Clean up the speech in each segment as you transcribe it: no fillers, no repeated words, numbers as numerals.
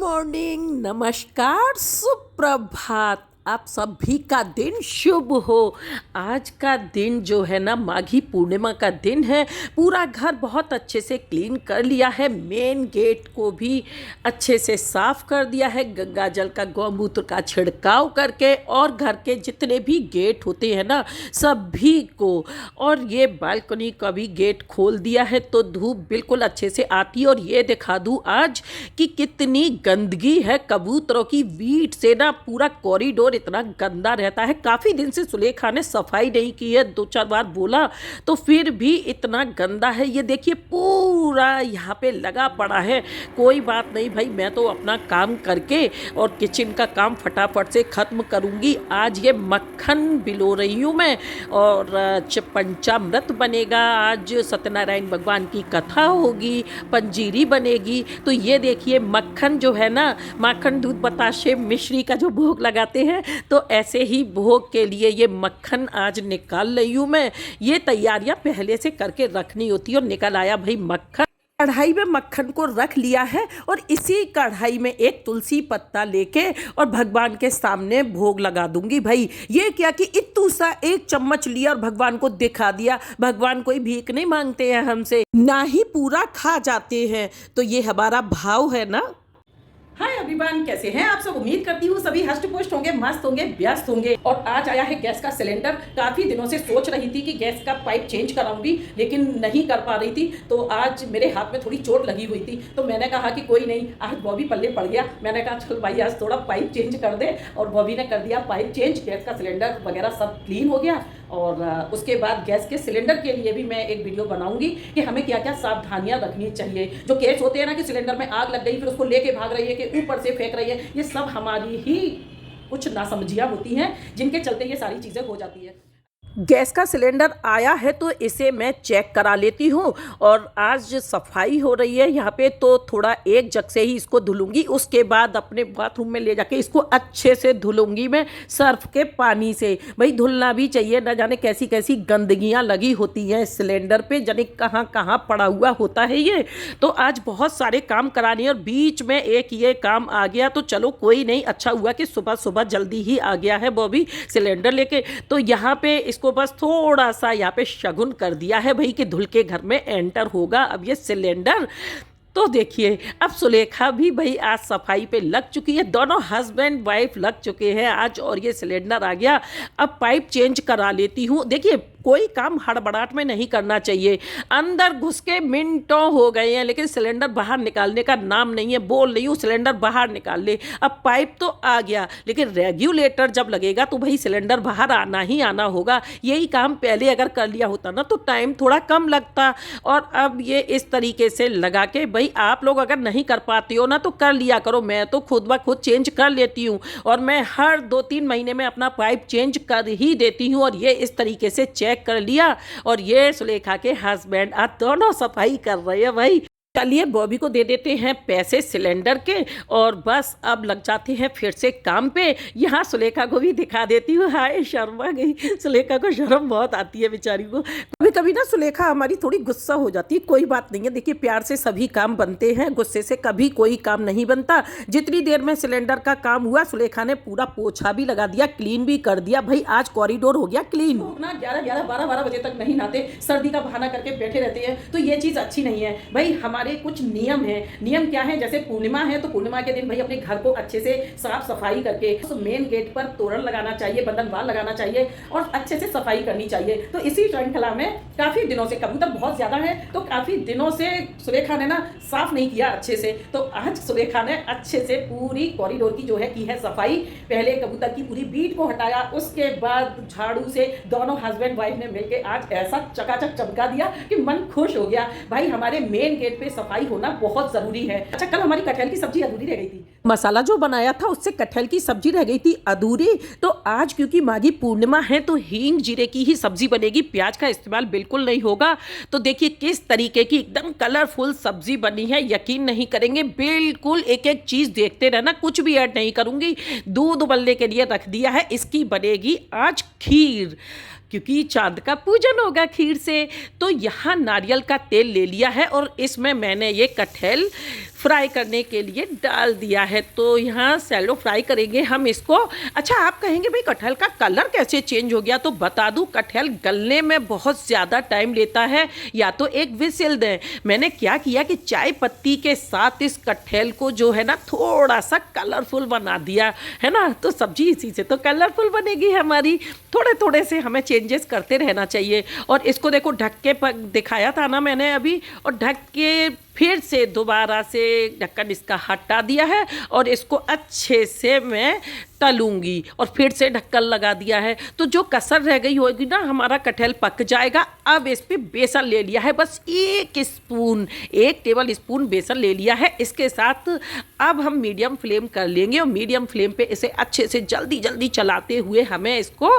Morning, नमस्कार, सुप्रभात। आप सभी का दिन शुभ हो। आज का दिन जो है ना, माघी पूर्णिमा का दिन है। पूरा घर बहुत अच्छे से क्लीन कर लिया है। मेन गेट को भी अच्छे से साफ कर दिया है, गंगा जल का गौमूत्र का छिड़काव करके, और घर के जितने भी गेट होते हैं ना सभी को, और ये बालकनी का भी गेट खोल दिया है तो धूप बिल्कुल अच्छे से आती है। और ये दिखा दूँ आज कि कितनी गंदगी है। कबूतरों की वीट से ना पूरा कॉरिडोर इतना गंदा रहता है। काफ़ी दिन से सुलेखा ने सफाई नहीं की है, 2-4 बार बोला तो फिर भी इतना गंदा है। ये देखिए पूरा यहाँ पे लगा पड़ा है। कोई बात नहीं भाई, मैं तो अपना काम करके और किचन का काम फटाफट से ख़त्म करूँगी। आज ये मक्खन बिलो रही हूँ मैं, और पंचामृत बनेगा। आज सत्यनारायण भगवान की कथा होगी, पंजीरी बनेगी। तो ये देखिए मक्खन जो है ना, माखन दूध बताशे मिश्री का जो भोग लगाते हैं, तो ऐसे ही भोग के लिए ये मक्खन आज निकाल रही हूँ मैं। ये तैयारियां पहले से करके रखनी होती है। और निकल आया भाई मक्खन। कढ़ाई में मक्खन को रख लिया है, और इसी कढ़ाई में एक तुलसी पत्ता लेके और भगवान के सामने भोग लगा दूंगी। भाई ये क्या कि इत्तू सा एक चम्मच लिया और भगवान को दिखा दिया। भगवान कोई भीख नहीं मांगते हैं हमसे, ना ही पूरा खा जाते हैं। तो ये हमारा भाव है ना। हाय एवरीवन, कैसे हैं आप सब? उम्मीद करती हूँ सभी हष्ट पुष्ट होंगे, मस्त होंगे, व्यस्त होंगे। और आज आया है गैस का सिलेंडर। काफ़ी दिनों से सोच रही थी कि गैस का पाइप चेंज कराऊंगी, लेकिन नहीं कर पा रही थी। तो आज मेरे हाथ में थोड़ी चोट लगी हुई थी, तो मैंने कहा कि कोई नहीं, आज बॉबी पल्ले पड़ गया। मैंने कहा चल भाई आज थोड़ा पाइप चेंज कर दे, और बॉबी ने कर दिया पाइप चेंज। गैस का सिलेंडर वगैरह सब क्लीन हो गया। और उसके बाद गैस के सिलेंडर के लिए भी मैं एक वीडियो बनाऊंगी कि हमें क्या क्या सावधानियां रखनी चाहिए। जो केस होते हैं ना कि सिलेंडर में आग लग गई, फिर उसको लेके भाग रही है कि ऊपर से फेंक रही है, ये सब हमारी ही कुछ नासमझियां होती हैं, जिनके चलते ये सारी चीज़ें हो जाती है। गैस का सिलेंडर आया है तो इसे मैं चेक करा लेती हूँ। और आज सफाई हो रही है यहाँ पे, तो थोड़ा एक जग से ही इसको धुलूंगी। उसके बाद अपने बाथरूम में ले जाके इसको अच्छे से धुलूंगी मैं सर्फ के पानी से। भाई धुलना भी चाहिए, ना जाने कैसी कैसी गंदगियाँ लगी होती हैं सिलेंडर पे, जाने कहाँ कहाँ पड़ा हुआ होता है ये। तो आज बहुत सारे काम कराने हैं, और बीच में एक ये काम आ गया तो चलो कोई नहीं, अच्छा हुआ कि सुबह सुबह जल्दी ही आ गया है बॉबी सिलेंडर लेके। तो यहाँ पे इसको बस थोड़ा सा यहाँ पे शगुन कर दिया है भाई कि धुल के घर में एंटर होगा अब ये सिलेंडर। तो देखिए अब सुलेखा भी भाई आज सफाई पे लग चुकी है। दोनों हस्बैंड वाइफ लग चुके हैं आज, और ये सिलेंडर आ गया। अब पाइप चेंज करा लेती हूँ। देखिए कोई काम हड़बड़ाहट में नहीं करना चाहिए। अंदर घुस के मिनटों हो गए हैं, लेकिन सिलेंडर बाहर निकालने का नाम नहीं है। बोल रही हूँ सिलेंडर बाहर निकाल ले। अब पाइप तो आ गया, लेकिन रेगुलेटर जब लगेगा तो भाई सिलेंडर बाहर आना ही आना होगा। यही काम पहले अगर कर लिया होता ना तो टाइम थोड़ा कम लगता। और अब ये इस तरीके से लगा के, भाई आप लोग अगर नहीं कर पाती हो ना तो कर लिया करो। मैं तो खुद ब खुद चेंज कर लेती हूँ, और मैं हर 2-3 महीने में अपना पाइप चेंज कर ही देती हूँ। और ये इस तरीके से चेक कर लिया। और ये सुलेखा के हस्बैंड आज दोनों सफाई कर रहे हैं भाई। चलिए बॉबी को दे देते हैं पैसे सिलेंडर के, और बस अब लग जाते हैं फिर से काम पे। यहाँ सुलेखा को भी दिखा देती हूँ। हाय शर्मा गई, सुलेखा को शर्म बहुत आती है बेचारी को। कभी कभी ना सुलेखा हमारी थोड़ी गुस्सा हो जाती है। कोई बात नहीं है, देखिए प्यार से सभी काम बनते हैं, गुस्से से कभी कोई काम नहीं बनता। जितनी देर में सिलेंडर का काम हुआ, सुलेखा ने पूरा पोछा भी लगा दिया, क्लीन भी कर दिया। भाई आज कॉरिडोर हो गया क्लीन। ना 11-11, 12-12 बजे तक नहीं नहाते, सर्दी का बहाना करके बैठे रहते हैं, तो ये चीज़ अच्छी नहीं है भाई। हमारे कुछ नियम है। नियम क्या है? जैसे पूर्णिमा है तो पूर्णिमा के दिन भाई अपने घर को अच्छे से साफ सफाई करके उस मेन गेट पर तोरण लगाना चाहिए, बंधनवाल लगाना चाहिए, और अच्छे से सफाई करनी चाहिए। तो इसी श्रृंखला में काफी दिनों से, कबूतर बहुत ज्यादा है तो काफी दिनों से सुलेखा ने ना साफ नहीं किया अच्छे से। तो आज सुलेखा ने अच्छे से पूरी कॉरिडोर की जो है की है सफाई। पहले कबूतर की पूरी बीट को हटाया, उसके बाद झाड़ू से दोनों हस्बैंड वाइफ ने मिलकर आज ऐसा चकाचक चमका दिया कि मन खुश हो गया। भाई हमारे मेन गेट पे सफाई होना बहुत जरूरी है। अच्छा कल हमारी कटहल की सब्जी अधूरी रह गई थी। मसाला जो बनाया था उससे कटहल की सब्जी रह गई थी अधूरी। तो आज क्योंकि माघी पूर्णिमा है तो हींग जीरे की ही सब्जी बनेगी, प्याज का इस्तेमाल बिल्कुल नहीं होगा। तो देखिए किस तरीके की एकदम कलरफुल सब्जी बनी है, यकीन नहीं करेंगे। बिल्कुल एक एक चीज देखते रहना, कुछ भी ऐड नहीं करूंगी। दूध उबलने के लिए रख दिया है, इसकी बनेगी आज खीर। क्योंकि चाँद का पूजन होगा खीर से। तो यहाँ नारियल का तेल ले लिया है और इसमें मैंने ये कटहल फ्राई करने के लिए डाल दिया है। तो यहाँ सैलो फ्राई करेंगे हम इसको। अच्छा, आप कहेंगे भाई कटहल का कलर कैसे चेंज हो गया? तो बता दूँ, कटहल गलने में बहुत ज़्यादा टाइम लेता है, या तो एक विसिल दें। मैंने क्या किया कि चाय पत्ती के साथ इस कटहल को जो है ना थोड़ा सा कलरफुल बना दिया है ना। तो सब्जी इसी से तो कलरफुल बनेगी हमारी। थोड़े थोड़े से हमें चेंजेस करते रहना चाहिए। और इसको देखो, ढक के दिखाया था ना मैंने अभी, और ढक के फिर से दोबारा से ढक्कन इसका हटा दिया है और इसको अच्छे से मैं तलूंगी और फिर से ढक्कन लगा दिया है। तो जो कसर रह गई होगी ना, हमारा कटहल पक जाएगा। अब इस पे बेसन ले लिया है, बस 1 टेबल स्पून बेसन ले लिया है। इसके साथ अब हम मीडियम फ्लेम कर लेंगे और मीडियम फ्लेम पे इसे अच्छे से जल्दी जल्दी चलाते हुए हमें इसको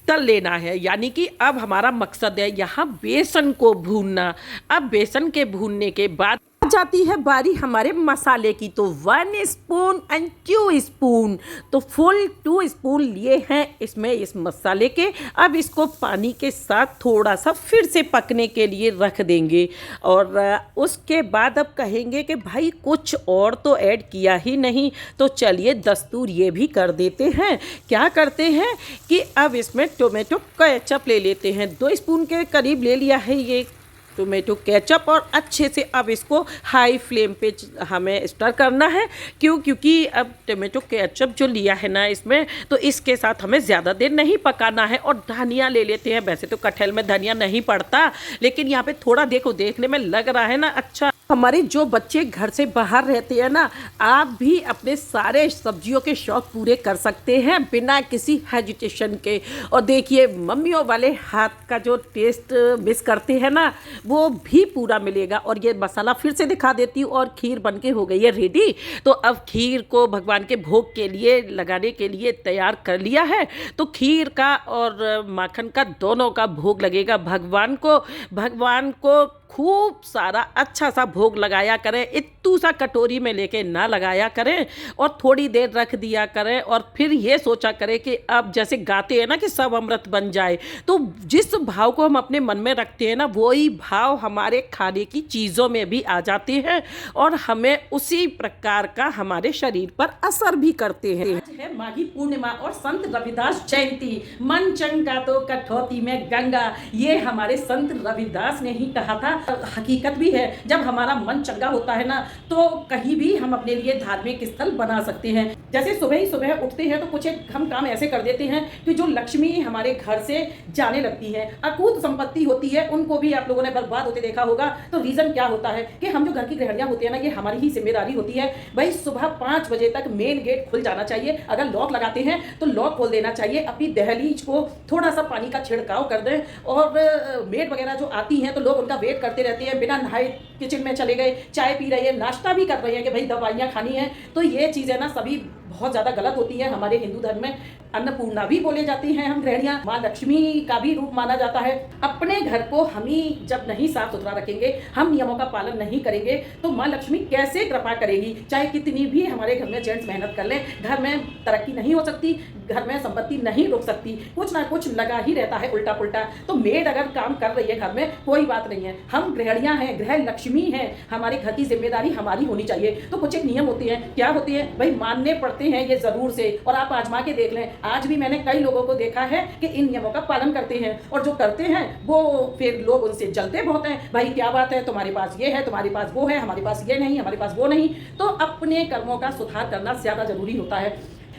तल लेना है। यानी कि अब हमारा मकसद है यहाँ बेसन को भूनना। अब बेसन के भूनने के बाद जाती है बारी हमारे मसाले की। तो 1 स्पून एंड 2 स्पून, तो फुल 2 स्पून लिए हैं इसमें इस मसाले के। अब इसको पानी के साथ थोड़ा सा फिर से पकने के लिए रख देंगे। और उसके बाद अब कहेंगे कि भाई कुछ और तो ऐड किया ही नहीं। तो चलिए दस्तूर ये भी कर देते हैं। क्या करते हैं कि अब इसमें टोमेटो केचप ले लेते हैं। 2 स्पून के करीब ले लिया है ये टोमेटो केचप, और अच्छे से अब इसको हाई फ्लेम पे हमें स्टर करना है। क्योंकि अब टोमेटो केचप जो लिया है ना इसमें, तो इसके साथ हमें ज़्यादा देर नहीं पकाना है। और धनिया ले लेते हैं। वैसे तो कटहल में धनिया नहीं पड़ता, लेकिन यहाँ पे थोड़ा देखो, देखने में लग रहा है ना अच्छा। हमारे जो बच्चे घर से बाहर रहते हैं ना, आप भी अपने सारे सब्जियों के शौक पूरे कर सकते हैं बिना किसी हेजिटेशन के। और देखिए, मम्मियों वाले हाथ का जो टेस्ट मिस करते हैं ना, वो भी पूरा मिलेगा। और ये मसाला फिर से दिखा देती हूँ। और खीर बनके हो गई है रेडी। तो अब खीर को भगवान के भोग के लिए लगाने के लिए तैयार कर लिया है। तो खीर का और माखन का दोनों का भोग लगेगा भगवान को। भगवान को खूब सारा अच्छा सा भोग लगाया करें। इत्तू सा कटोरी में लेके ना लगाया करें और थोड़ी देर रख दिया करें। और फिर ये सोचा करें कि अब जैसे गाते हैं ना कि सब अमृत बन जाए, तो जिस भाव को हम अपने मन में रखते हैं ना, वही भाव हमारे खाने की चीज़ों में भी आ जाते हैं और हमें उसी प्रकार का हमारे शरीर पर असर भी करते हैं। आज है माघी पूर्णिमा और संत रविदास जयंती। मन चंगा तो कठौती में गंगा, ये हमारे संत रविदास ने ही कहा था। हकीकत भी है, जब हमारा मन चंगा होता है ना, तो कहीं भी हम अपने लिए धार्मिक स्थल बना सकते हैं। जैसे सुबह ही सुबह उठते हैं तो कुछ एक हम काम ऐसे कर देते हैं कि जो लक्ष्मी हमारे घर से जाने लगती है, अकूत संपत्ति होती है, उनको भी आप लोगों ने बर्बाद होते देखा होगा। तो रीजन क्या होता है कि हम जो घर की गृहणियां होती है ना, ये हमारी ही जिम्मेदारी होती है। भाई सुबह 5 बजे तक मेन गेट खुल जाना चाहिए। अगर लॉक लगाते हैं तो लॉक खोल देना चाहिए। अपनी दहलीज को थोड़ा सा पानी का छिड़काव कर दें। और मेड वगैरह जो आती हैं तो लोग उनका वेट करते रहते हैं, बिना नहाए किचन में चले गए, चाय पी रहे हैं, नाश्ता भी कर रहे हैं कि भाई दवाइयाँ खानी है। तो ये चीज़ें ना सभी बहुत ज़्यादा गलत होती है। हमारे हिंदू धर्म में अन्नपूर्णा भी बोले जाती हैं हम गृहिणियाँ, माँ लक्ष्मी का भी रूप माना जाता है। अपने घर को हम ही जब नहीं साफ सुथरा रखेंगे, हम नियमों का पालन नहीं करेंगे, तो माँ लक्ष्मी कैसे कृपा करेगी? चाहे कितनी भी हमारे घर में जेंट्स मेहनत कर लें, घर में तरक्की नहीं हो सकती, घर में संपत्ति नहीं रुक सकती, कुछ ना कुछ लगा ही रहता है उल्टा पुल्टा। तो मेड अगर काम कर रही है घर में, कोई बात नहीं है, हम गृहिणियाँ हैं, गृह लक्ष्मी हैं, हमारे घर की जिम्मेदारी हमारी होनी चाहिए। तो कुछ एक नियम होते हैं, क्या होते हैं भाई, मानने पड़ते हैं ये जरूर से। और आप आजमा के देख लें, आज भी मैंने कई लोगों को देखा है कि इन नियमों का पालन करते हैं, और जो करते हैं वो फिर लोग उनसे जलते बहुत हैं। भाई क्या बात है, तुम्हारे पास ये है, तुम्हारे पास वो है, हमारे पास ये नहीं, हमारे पास वो नहीं। तो अपने कर्मों का सुधार करना ज्यादा जरूरी होता है।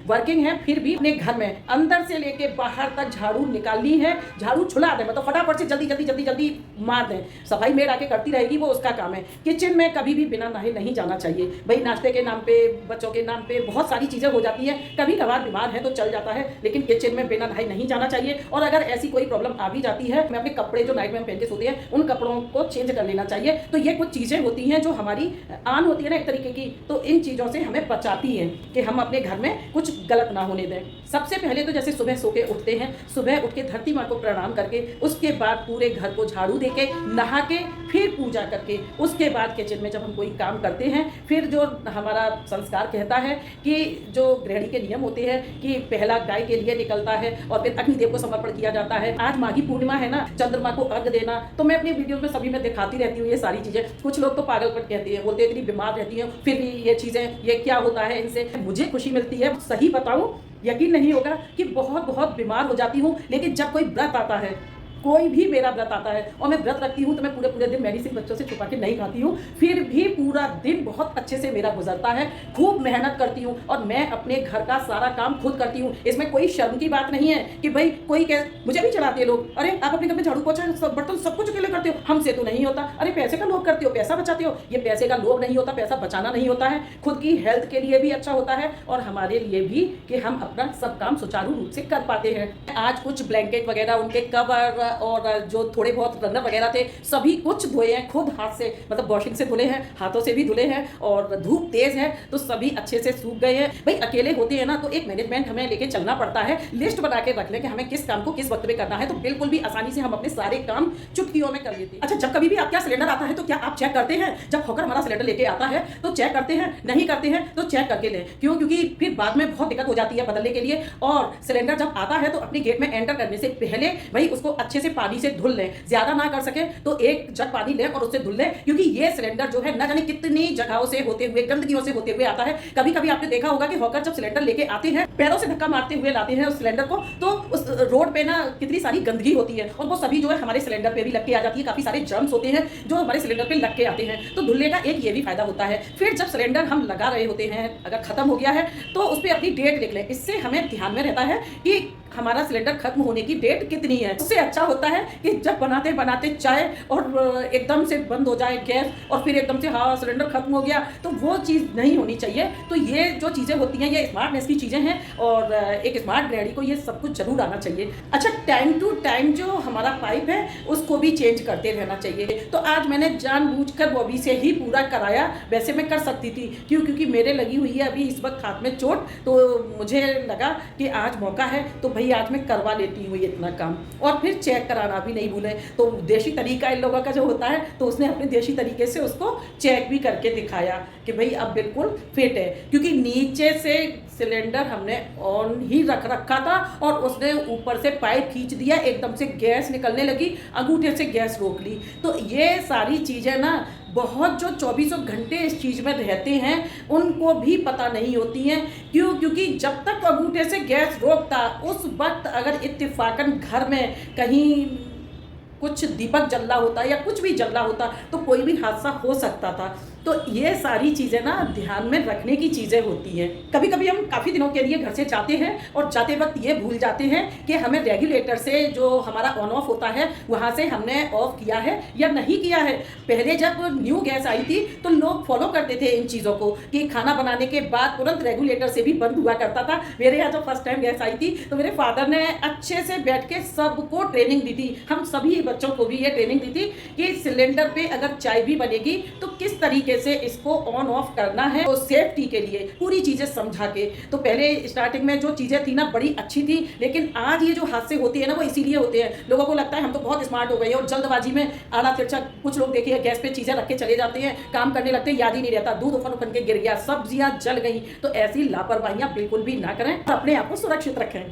वर्किंग है फिर भी अपने घर में अंदर से लेके बाहर तक झाड़ू निकालनी है, झाड़ू छुला दें, मतलब फटाफट से जल्दी जल्दी जल्दी जल्दी मार दें। सफाई मेड आके करती रहेगी, वो उसका काम है। किचन में कभी भी बिना नहाए नहीं जाना चाहिए। भाई नाश्ते के नाम पे, बच्चों के नाम पे बहुत सारी चीज़ें हो जाती है, कभी कभार बीमार है तो चल जाता है, लेकिन किचन में बिना नहाए नहीं जाना चाहिए। और अगर ऐसी कोई प्रॉब्लम आ भी जाती है, मैं अपने कपड़े जो नाइट में पहन के सोते हैं, उन कपड़ों को चेंज कर लेना चाहिए। तो ये कुछ चीज़ें होती हैं जो हमारी आन होती है ना एक तरीके की, तो इन चीज़ों से हमें बचाती हैं कि हम अपने घर में कुछ गलत ना होने दें। सबसे पहले तो जैसे सुबह सो के उठते हैं, सुबह उठ के धरती माँ को प्रणाम करके, उसके बाद पूरे घर को झाड़ू दे के, नहा के, फिर पूजा करके, उसके बाद किचन में जब हम कोई काम करते हैं, फिर जो हमारा संस्कार कहता है कि जो गृहिणी के नियम होते हैं कि पहला गाय के लिए निकलता है और फिर अग्निदेव को समर्पण किया जाता है। आज माघी पूर्णिमा है ना, चंद्रमा को अर्घ देना, तो मैं अपनी वीडियो में सभी में दिखाती रहती हूँ ये सारी चीज़ें। कुछ लोग तो पागलपन कहते हैं, बोलते हैं इतनी बीमार रहती हैं फिर भी ये चीज़ें, ये क्या होता है इनसे। मुझे खुशी मिलती है, सही बताऊँ, यकीन नहीं होगा कि बहुत बहुत बीमार हो जाती हूँ, लेकिन जब कोई व्रत आता है, कोई भी मेरा व्रत आता है और मैं व्रत रखती हूँ, तो मैं पूरे पूरे दिन मेडिसिन बच्चों से छुपा के नहीं खाती हूँ, फिर भी पूरा दिन बहुत अच्छे से मेरा गुजरता है। खूब मेहनत करती हूँ और मैं अपने घर का सारा काम खुद करती हूँ। इसमें कोई शर्म की बात नहीं है कि भाई कोई मुझे भी चढ़ाते हैं लोग, अरे आप अपने घर में झाड़ू पोछा सब बर्तन सब कुछ अकेले करते हो, हमसे तो नहीं होता। अरे पैसे का लोभ करते हो, पैसा बचाते हो। ये पैसे का लोभ नहीं होता, पैसा बचाना नहीं होता है, खुद की हेल्थ के लिए भी अच्छा होता है और हमारे लिए भी कि हम अपना सब काम सुचारू रूप से कर पाते हैं। आज कुछ ब्लैंकेट वगैरह, उनके कवर और जो थोड़े बहुत रनर वगैरह थे, सभी कुछ धोए हैं खुद हाथ से, मतलब वॉशिंग से धुले हैं, हाथों से भी धुले हैं, और धूप तेज है तो सभी अच्छे से सूख गए हैं। भाई अकेले होते हैं ना, तो एक मैनेजमेंट हमें लेके चलना पड़ता है, लिस्ट बना के रख लें कि हमें किस काम को किस वक्त में करना है, तो बिल्कुल भी आसानी से हम अपने सारे काम चुटकियों में कर लेते हैं। अच्छा, जब कभी भी आपका सिलेंडर आता है तो क्या आप चेक करते हैं? जब हॉकर हमारा सिलेंडर लेके आता है तो चेक करते हैं? नहीं करते हैं तो चेक करके लें। क्यों? क्योंकि फिर बाद में बहुत दिक्कत हो जाती है बदलने के लिए। और सिलेंडर जब आता है तो अपने गेट में एंटर करने से पहले भाई उसको अच्छे से पानी से धुल लें, ज्यादा ना कर सके तो एक जग पानी लें और उससे धुल लें, क्योंकि ये सिलेंडर जो है ना जाने कितनी जगहों से होते हुए, गंदगियों से होते हुए आता है। कभी कभी आपने देखा होगा कि हॉकर जब सिलेंडर लेके आते हैं, पैरों से धक्का मारते हुए लाते हैं उस सिलेंडर को, तो उस रोड पे ना कितनी सारी गंदगी होती है और वो सभी जो है हमारे सिलेंडर पे भी लग के आ जाती है। काफी सारे जर्म्स होते हैं जो हमारे सिलेंडर पे लग के आते हैं, तो धुलने का एक ये भी फायदा होता है। फिर जब सिलेंडर हम लगा रहे होते हैं, अगर खत्म हो गया है तो उस पर अपनी डेट लिख लें। इससे हमें ध्यान में रहता है कि हमारा सिलेंडर खत्म होने की डेट कितनी है। उससे अच्छा होता है कि जब बनाते बनाते चाय और एकदम से बंद हो जाए गैस और फिर एकदम से हाँ सिलेंडर खत्म हो गया, तो वो चीज़ नहीं होनी चाहिए। तो ये जो चीज़ें होती हैं ये स्मार्टनेस की चीज़ें हैं और एक स्मार्ट गृहिणी को ये सब कुछ जरूर आना चाहिए। अच्छा, टाइम टू टाइम जो हमारा पाइप है उसको भी चेंज करते रहना चाहिए। तो आज मैंने जानबूझकर बॉबी से ही पूरा कराया। वैसे मैं कर सकती थी, क्योंकि मेरे लगी हुई है अभी इस वक्त हाथ में चोट, तो मुझे लगा कि आज मौका है तो भाई आज मैं करवा लेती हूँ ये इतना काम। और फिर चेक कराना भी नहीं भूले। तो देशी तरीका इन लोगों का जो होता है, तो उसने अपने देशी तरीके से उसको चेक भी करके दिखाया कि भाई अब बिल्कुल फिट है, क्योंकि नीचे से सिलेंडर हमने ऑन ही रख रखा था और उसने ऊपर से पाइप खींच दिया, एकदम से गैस निकलने लगी, अंगूठे से गैस रोक ली। तो ये सारी चीज़ें ना बहुत जो 24 घंटे इस चीज़ में रहते हैं उनको भी पता नहीं होती हैं। क्यों? क्योंकि जब तक अंगूठे से गैस रोकता, उस वक्त अगर इत्तेफाकन घर में कहीं कुछ दीपक जल रहा होता या कुछ भी जल रहा होता तो कोई भी हादसा हो सकता था। तो ये सारी चीज़ें ना ध्यान में रखने की चीज़ें होती हैं। कभी कभी हम काफ़ी दिनों के लिए घर से जाते हैं और जाते वक्त ये भूल जाते हैं कि हमें रेगुलेटर से जो हमारा ऑन ऑफ होता है वहाँ से हमने ऑफ किया है या नहीं किया है। पहले जब न्यू गैस आई थी तो लोग फॉलो करते थे इन चीज़ों को कि खाना बनाने के बाद तुरंत रेगुलेटर से भी बंद हुआ करता था। मेरे यहाँ जब फर्स्ट टाइम गैस आई थी तो मेरे फादर ने अच्छे से बैठ के सबको ट्रेनिंग दी थी, हम सभी बच्चों को भी ये ट्रेनिंग दी थी कि सिलेंडर पे अगर चाय भी बनेगी तो किस तरीके से इसको ऑन ऑफ करना है, तो सेफ्टी के लिए पूरी चीजें समझा के। तो पहले स्टार्टिंग में जो चीजें थी ना बड़ी अच्छी थी, लेकिन आज ये जो हादसे होते हैं ना वो इसीलिए होते हैं। लोगों को लगता है हम तो बहुत स्मार्ट हो गए और जल्दबाजी में आड़ा तिरछा, कुछ लोग देखिए गैस पे चीजें रख के चले जाते हैं, काम करने लगते हैं, याद ही नहीं रहता, दूध उफन उफन के गिर गया, सब्जियां जल गई। तो ऐसी लापरवाहियां बिल्कुल भी ना करें और अपने आप को सुरक्षित रखें।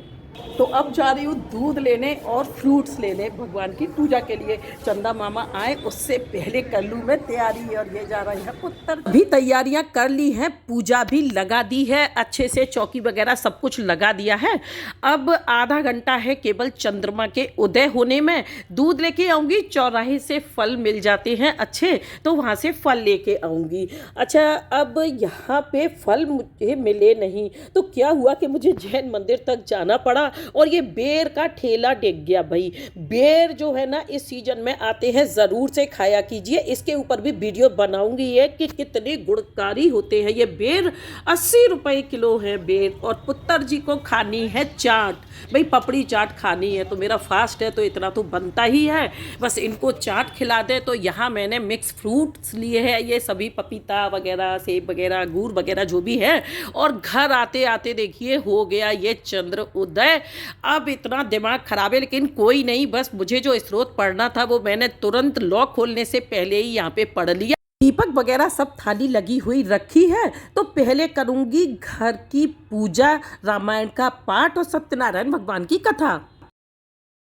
तो अब जा रही हूँ दूध लेने और फ्रूट्स लेने भगवान की पूजा के लिए। चंदा मामा आए उससे पहले कर लूँ मैं तैयारी, और ये जा रही है उत्तर। भी तैयारियां कर ली हैं, पूजा भी लगा दी है, अच्छे से चौकी वगैरह सब कुछ लगा दिया है। अब आधा घंटा है केवल चंद्रमा के उदय होने में। दूध लेके आऊँगी, चौराहे से फल मिल जाते हैं अच्छे, तो वहाँ से फल लेके आऊँगी। अच्छा, अब यहाँ पे फल मुझे मिले नहीं तो क्या हुआ कि मुझे जैन मंदिर तक जाना पड़ा। और ये बेर का ठेला डिग गया भाई। बेर जो है ना इस सीजन में आते हैं, ज़रूर से खाया कीजिए। इसके ऊपर भी वीडियो बनाऊंगी ये कि कितने गुणकारी होते हैं ये बेर। 80 रुपए किलो है बेर। और पुत्र जी को खानी है चाट, भाई पपड़ी चाट खानी है, तो मेरा फास्ट है तो इतना तो बनता ही है, बस इनको चाट खिला दे। तो यहाँ मैंने मिक्स फ्रूट्स लिए हैं, ये सभी पपीता वगैरह, सेब वगैरह, अंगूर वगैरह जो भी है। और घर आते आते देखिए हो गया ये चंद्र उदय। अब इतना दिमाग खराब है, लेकिन कोई नहीं, बस मुझे जो स्रोत पढ़ना था वो मैंने तुरंत लॉक खोलने से पहले ही यहाँ पे पढ़ लिया। दीपक वगैरह सब थाली लगी हुई रखी है, तो पहले करूंगी घर की पूजा, रामायण का पाठ और सत्यनारायण भगवान की कथा।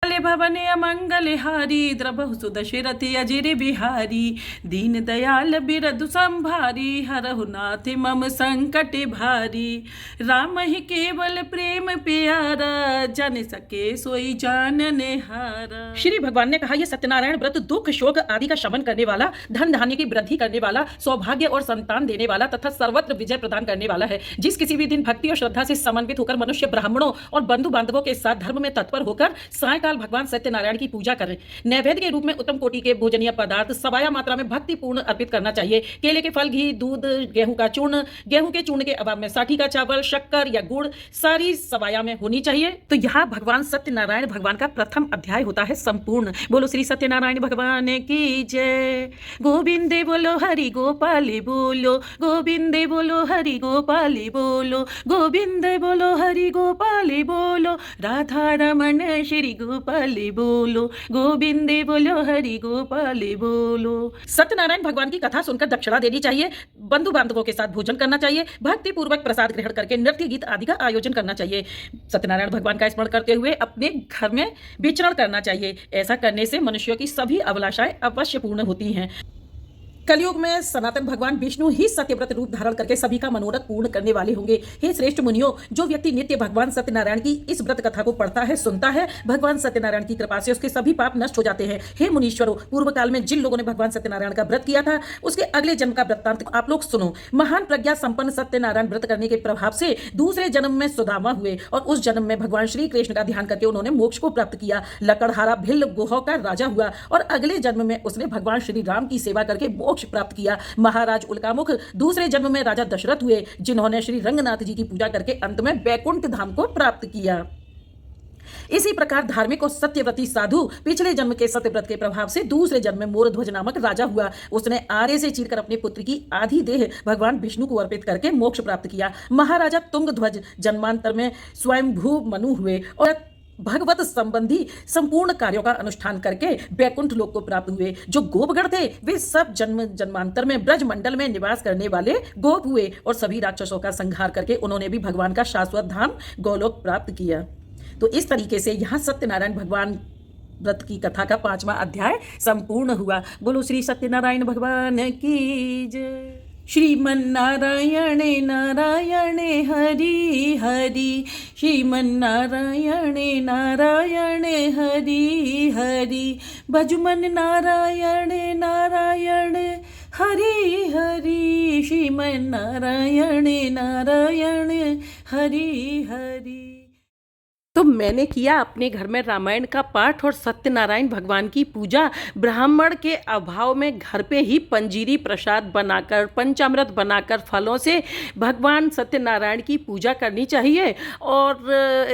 भवने अमंगल हारी द्रबहु सुदशरथि अजिर बिहारी, दीन दयाल बिरदु संभारी, हरहु नाथ मम संकट भारी, राम ही केवल प्रेम प्यारा, जन सके सोई जानने हारा। श्री भगवान ने कहा, यह सत्यनारायण व्रत दुख शोक आदि का शमन करने वाला, धन धान्य की वृद्धि करने वाला, सौभाग्य और संतान देने वाला तथा सर्वत्र विजय प्रदान करने वाला है। जिस किसी भी दिन भक्ति और श्रद्धा से समन्वित होकर मनुष्य ब्राह्मणों और बंधु बांधवों के साथ धर्म में तत्पर होकर सायकाल भगवान सत्यनारायण की पूजा करें, नैवेद्य के रूप में उत्तम कोटि के भोजनीय पदार्थ सवाया मात्रा में भक्ति पूर्ण अर्पित करना चाहिए। केले के फल, घी, दूध, गेहूं का चूर्ण, गेहूं के चूर्ण के अभाव में साठी का चावल, शक्कर या गुड़ सारी सवाया में होनी चाहिए। तो यहाँ भगवान सत्यनारायण भगवान का प्रथम अध्याय होता है संपूर्ण। बोलो श्री सत्यनारायण भगवान की जय। गोविंदे बोलो हरि गोपाली बोलो, गोविंदे बोलो हरि गोपाली बोलो, गोविंदे बोलो हरि गोपाली बोलो, राधा रमन श्री गोपाली बोलो, गोविंदे बोलो हरि गोपाली बोलो। सत्यनारायण भगवान की कथा सुनकर दक्षिणा देनी चाहिए, बंधु बांधवों के साथ भोजन करना चाहिए, भक्ति पूर्वक प्रसाद ग्रहण करके नृत्य गीत आदि का आयोजन करना चाहिए। सत्यनारायण भगवान का स्मरण करते हुए अपने घर में विचरण करना चाहिए। ऐसा करने से मनुष्यों की सभी अभिलाषाएं अवश्य पूर्ण होती हैं। कलयुग में सनातन भगवान विष्णु ही सत्यव्रत रूप धारण करके सभी का मनोरथ पूर्ण करने वाले होंगे। हे श्रेष्ठ मुनियों, जो व्यक्ति नित्य भगवान सत्यनारायण की इस व्रत कथा को पढ़ता है, सुनता है, भगवान सत्यनारायण की कृपा से उसके सभी पाप नष्ट हो जाते हैं। हे मुनीश्वरों, पूर्व काल में जिन लोगों ने भगवान सत्यनारायण का व्रत किया था, उसके अगले जन्म का वृत्तांत आप लोग सुनो। महान प्रज्ञा संपन्न सत्यनारायण व्रत करने के प्रभाव से दूसरे जन्म में सुदामा हुए और उस जन्म में भगवान श्री कृष्ण का ध्यान करके उन्होंने मोक्ष को प्राप्त किया। लकड़हारा भिल्ल गुहो का राजा हुआ और अगले जन्म में उसने भगवान श्री राम की सेवा करके मोक्ष प्राप्त किया। महाराज उल्कामुख दूसरे जन्म में राजा दशरथ हुए, जिन्होंने श्री रंगनाथ जी की पूजा करके अंत में बैकुंठ धाम को प्राप्त किया। इसी प्रकार धार्मिक और सत्यव्रती साधु पिछले जन्म के सत्यव्रत के प्रभाव से दूसरे जन्म में मोरध्वज नामक राजा हुआ। उसने आरे से चीरकर अपने पुत्र की आधी देह भगवान विष्णु को अर्पित करके मोक्ष प्राप्त किया। महाराजा तुंगध्वज जन्मांतर में स्वयंभू मनु हुए और भगवत संबंधी संपूर्ण कार्यों का अनुष्ठान करके बैकुंठ लोक को प्राप्त हुए। जो गोपगण थे वे सब जन्मांतर में ब्रज मंडल में निवास करने वाले गोप हुए और सभी राक्षसों का संहार करके उन्होंने भी भगवान का शाश्वत धाम गोलोक प्राप्त किया। तो इस तरीके से यहाँ सत्यनारायण भगवान व्रत की कथा का 5वां अध्याय संपूर्ण हुआ। बोलो श्री सत्यनारायण भगवान की जय। श्रीमन्नारायणे नारायणे हरि हरि, श्रीमन्नारायणे नारायणे हरि हरि, भजुमन नारायणे नारायणे हरि हरि, श्रीमन्नारायणे नारायणे हरि हरि। तो मैंने किया अपने घर में रामायण का पाठ और सत्यनारायण भगवान की पूजा। ब्राह्मण के अभाव में घर पे ही पंजीरी प्रसाद बनाकर, पंचामृत बनाकर फलों से भगवान सत्यनारायण की पूजा करनी चाहिए। और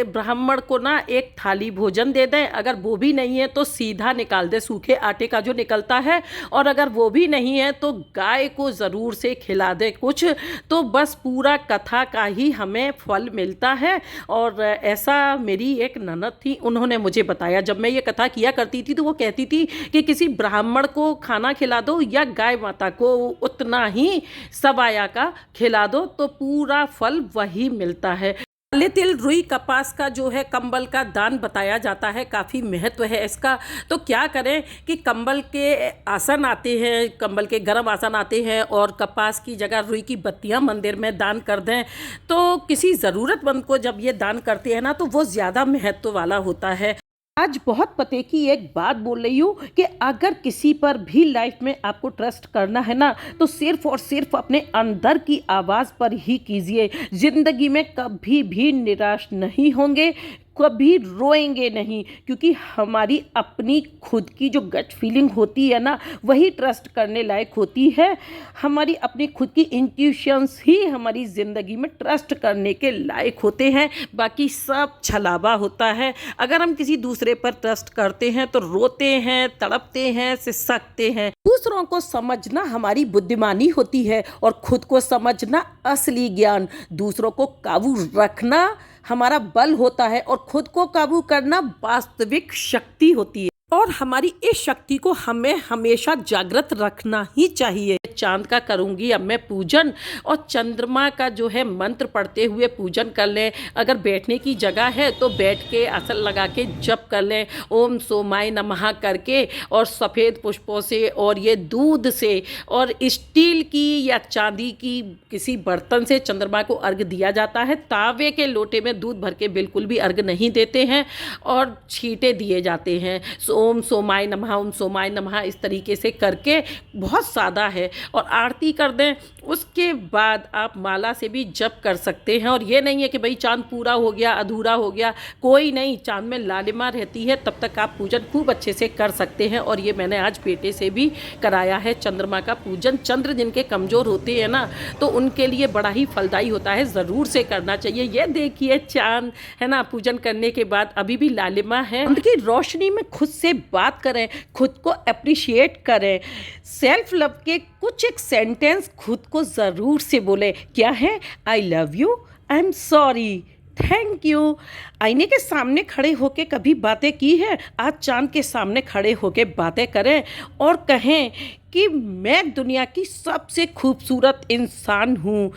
ब्राह्मण को ना एक थाली भोजन दे दें, अगर वो भी नहीं है तो सीधा निकाल दे, सूखे आटे का जो निकलता है। और अगर वो भी नहीं है तो गाय को ज़रूर से खिला दे कुछ, तो बस पूरा कथा का ही हमें फल मिलता है। और ऐसा मेरी एक ननद थी, उन्होंने मुझे बताया, जब मैं ये कथा किया करती थी तो वो कहती थी कि किसी ब्राह्मण को खाना खिला दो या गाय माता को उतना ही सवाया का खिला दो, तो पूरा फल वही मिलता है। काले तिल, रुई, कपास का जो है कंबल का दान बताया जाता है, काफ़ी महत्व है इसका। तो क्या करें कि कंबल के आसन आते हैं, कंबल के गर्म आसन आते हैं, और कपास की जगह रुई की बत्तियां मंदिर में दान कर दें। तो किसी ज़रूरतमंद को जब ये दान करते हैं ना, तो वो ज़्यादा महत्व वाला होता है। आज बहुत पते की एक बात बोल रही हूँ कि अगर किसी पर भी लाइफ में आपको ट्रस्ट करना है ना, तो सिर्फ और सिर्फ अपने अंदर की आवाज़ पर ही कीजिए। ज़िंदगी में कभी भी निराश नहीं होंगे। कभी रोएंगे नहीं, क्योंकि हमारी अपनी खुद की जो गट फीलिंग होती है ना, वही ट्रस्ट करने लायक होती है। हमारी अपनी खुद की इंट्यूशंस ही हमारी ज़िंदगी में ट्रस्ट करने के लायक होते हैं, बाकी सब छलावा होता है। अगर हम किसी दूसरे पर ट्रस्ट करते हैं तो रोते हैं, तड़पते हैं, सिसकते हैं। दूसरों को समझना हमारी बुद्धिमानी होती है और खुद को समझना असली ज्ञान। दूसरों को काबू रखना हमारा बल होता है और खुद को काबू करना वास्तविक शक्ति होती है। और हमारी इस शक्ति को हमें हमेशा जागृत रखना ही चाहिए। चांद का करूँगी अब मैं पूजन, और चंद्रमा का जो है मंत्र पढ़ते हुए पूजन कर लें। अगर बैठने की जगह है तो बैठ के आसन लगा के जप कर लें, ओम सोमाय नमः करके, और सफ़ेद पुष्पों से और ये दूध से और स्टील की या चांदी की किसी बर्तन से चंद्रमा को अर्घ दिया जाता है। तावे के लोटे में दूध भर के बिल्कुल भी अर्घ नहीं देते हैं और छींटे दिए जाते हैं। ओम सोमाय नमः, ओम सोमाय नमः, इस तरीके से करके, बहुत सादा है, और आरती कर दें। उसके बाद आप माला से भी जप कर सकते हैं। और ये नहीं है कि भाई चांद पूरा हो गया, अधूरा हो गया, कोई नहीं, चांद में लालिमा रहती है, तब तक आप पूजन खूब अच्छे से कर सकते हैं। और ये मैंने आज बेटे से भी कराया है चंद्रमा का पूजन। चंद्र जिनके कमज़ोर होते हैं ना, तो उनके लिए बड़ा ही फलदायी होता है, ज़रूर से करना चाहिए। ये देखिए चांद है ना, पूजन करने के बाद अभी भी लालिमा है। उनकी रोशनी में खुद से बात करें, खुद को अप्रिशिएट करें। सेल्फ लव के कुछ एक सेंटेंस खुद को ज़रूर से बोले। क्या है? I love you, I am sorry, thank you. आईने के सामने खड़े होके कभी बातें की है? आज चांद के सामने खड़े होके बातें करें और कहें कि मैं दुनिया की सबसे खूबसूरत इंसान हूँ,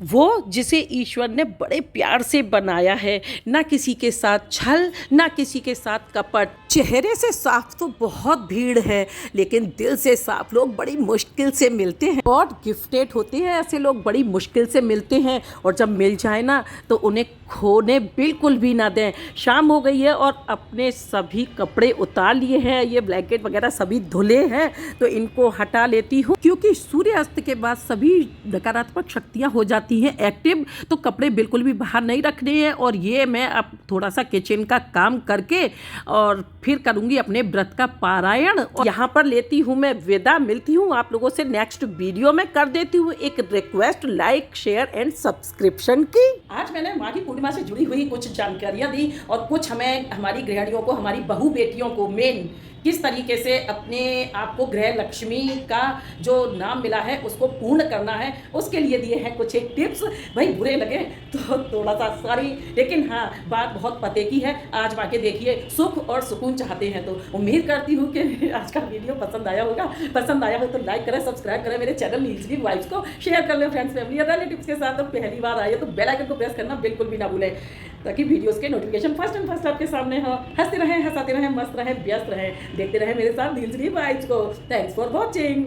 वो जिसे ईश्वर ने बड़े प्यार से बनाया है। ना किसी के साथ छल, ना किसी के साथ कपट। चेहरे से साफ तो बहुत भीड़ है, लेकिन दिल से साफ लोग बड़ी मुश्किल से मिलते हैं। गॉड गिफ्टेड होते हैं ऐसे लोग, बड़ी मुश्किल से मिलते हैं, और जब मिल जाए ना तो उन्हें खोने बिल्कुल भी ना दें। शाम हो गई है और अपने सभी कपड़े उतार लिए हैं, ये ब्लैंकेट वगैरह सभी धुले हैं, तो इनको हटा लेती हूँ, क्योंकि सूर्यास्त के बाद सभी नकारात्मक शक्तियाँ हो जाती हैं एक्टिव, तो कपड़े बिल्कुल भी बाहर नहीं रखने हैं। और ये मैं अब थोड़ा सा किचन का काम करके और फिर करूँगी अपने व्रत का पारायण, और यहाँ पर लेती हूँ मैं विदा। मिलती हूँ आप लोगों से नेक्स्ट वीडियो में। कर देती हूँ एक request, like share and subscription की। आज मैंने माघी पूर्णिमा से जुड़ी हुई कुछ जानकारियाँ दी, और कुछ हमें हमारी गृहिणियों को, हमारी बहू बेटियों को मेन किस तरीके से अपने आप को गृह लक्ष्मी का जो नाम मिला है उसको पूर्ण करना है, उसके लिए दिए हैं कुछ एक टिप्स। भाई बुरे लगे तो थोड़ा सा सॉरी, लेकिन हाँ बात बहुत पते की है। आज वाकई देखिए, सुख और सुकून चाहते हैं तो उम्मीद करती हूँ कि आज का वीडियो पसंद आया होगा। पसंद आया हो तो लाइक करें, सब्सक्राइब करें मेरे चैनल नीलश्री वाइब्स को, शेयर कर लें फ्रेंड्स, फैमिली और रिलेटिव्स के साथ। और पहली बार आए तो बेल आइकन को प्रेस करना बिल्कुल भी ना भूलें, ताकि वीडियोस के नोटिफिकेशन फर्स्ट एंड फर्स्ट आपके सामने हो। हंसते रहें, हंसाते रहें, मस्त रहें, व्यस्त रहें, देखते रहें मेरे साथ नीलश्री वाइब्स को। Thanks for watching.